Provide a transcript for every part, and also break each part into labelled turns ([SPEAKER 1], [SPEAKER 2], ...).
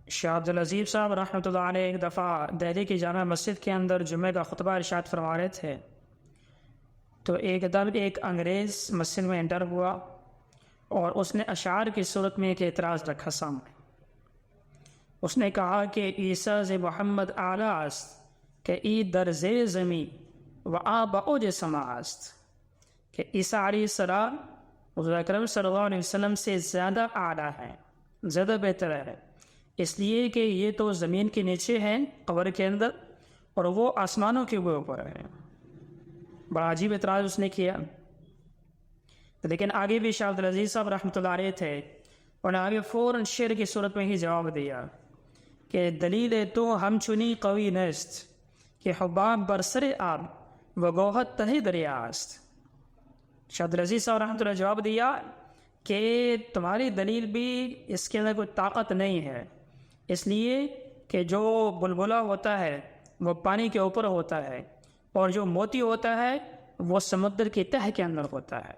[SPEAKER 1] شاہ عبدالعزیز صاحب رحمۃ اللہ علیہ ایک دفعہ دہلی کی جامع مسجد کے اندر جمعہ کا خطبہ ارشاد فرما رہے تھے، تو ایک انگریز مسجد میں انٹر ہوا اور اس نے اشعار کی صورت میں ایک اعتراض رکھا سامنے۔ اس نے کہا کہ عیسیٰ ز محمد اعلیٰ است کہ ای در زیر زمین و آ بعوج سما است، کہ عیسیٰ علیہ السلام حضور اکرم صلی اللہ علیہ وسلم سے زیادہ اعلیٰ ہے، زیادہ بہتر ہے، اس لیے کہ یہ تو زمین کے نیچے ہیں قبر کے اندر اور وہ آسمانوں کے اوپر ہے۔ بڑا عجیب اعتراض اس نے کیا، لیکن آگے بھی شاہ عبدالعزیز صاحب رحمۃ اللہ علیہ تھے، انہوں نے آگے فوراً شعر کی صورت میں ہی جواب دیا کہ دلیل تو ہم چنی قوی نیست کہ حباب برسر آب و گوہر تہ دریا است۔ شاہ عبدالعزیز صاحب رحمۃ اللہ جواب دیا کہ تمہاری دلیل بھی اس کے اندر کوئی طاقت نہیں ہے، اس لیے کہ جو بلبلہ ہوتا ہے وہ پانی کے اوپر ہوتا ہے اور جو موتی ہوتا ہے وہ سمندر کی تہہ کے اندر ہوتا ہے۔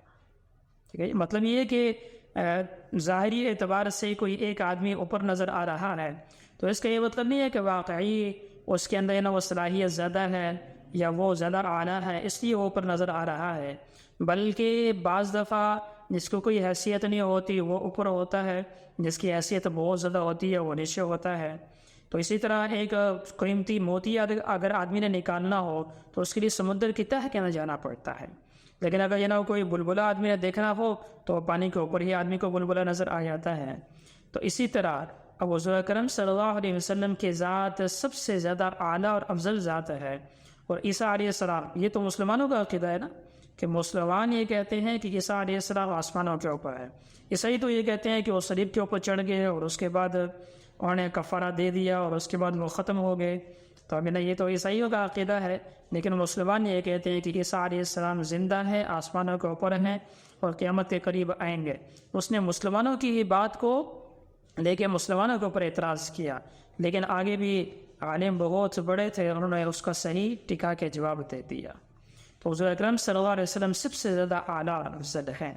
[SPEAKER 1] ٹھیک ہے، مطلب یہ ہے کہ ظاہری اعتبار سے کوئی ایک آدمی اوپر نظر آ رہا ہے تو اس کا یہ مطلب نہیں ہے کہ واقعی اس کے اندر وہ صلاحیت زیادہ ہے یا وہ زیادہ اعلیٰ ہے اس لیے وہ اوپر نظر آ رہا ہے، بلکہ بعض دفعہ جس کو کوئی حیثیت نہیں ہوتی وہ اوپر ہوتا ہے، جس کی حیثیت بہت زیادہ ہوتی ہے وہ نیچے ہوتا ہے۔ تو اسی طرح ایک قیمتی موتی اگر آدمی نے نکالنا ہو تو اس کے لیے سمندر کی تہہ کے اندر جانا پڑتا ہے، لیکن اگر کوئی بلبلہ آدمی نے دیکھنا ہو تو پانی کے اوپر ہی آدمی کو بلبلہ نظر آ جاتا ہے۔ تو اسی طرح اب حضور اکرم صلی اللہ علیہ وسلم کی ذات سب سے زیادہ اعلیٰ اور افضل ذات ہے، اور عیسیٰ علیہ السلام یہ تو مسلمانوں کا عقیدہ ہے نا کہ مسلمان یہ کہتے ہیں کہ عیسیٰ علیہ السلام آسمانوں کے اوپر ہے، عیسائی تو یہ کہتے ہیں کہ وہ صلیب کے اوپر چڑھ گئے اور اس کے بعد انہوں نے کفارہ دے دیا اور اس کے بعد وہ ختم ہو گئے۔ تو یہ تو عیسائیوں کا عقیدہ ہے، لیکن مسلمان یہ کہتے ہیں کہ عیسیٰ علیہ السلام زندہ ہے، آسمانوں کے اوپر ہیں اور قیامت کے قریب آئیں گے۔ اس نے مسلمانوں کی ہی بات کو لے کے مسلمانوں کے اوپر اعتراض کیا، لیکن آگے بھی عالم بہت بڑے تھے، انہوں نے اس کا صحیح ٹکا کے جواب دے دیا۔ تو حضور اکرم صلی اللہ علیہ وسلم سب سے زیادہ اعلیٰ اور افضل ہیں۔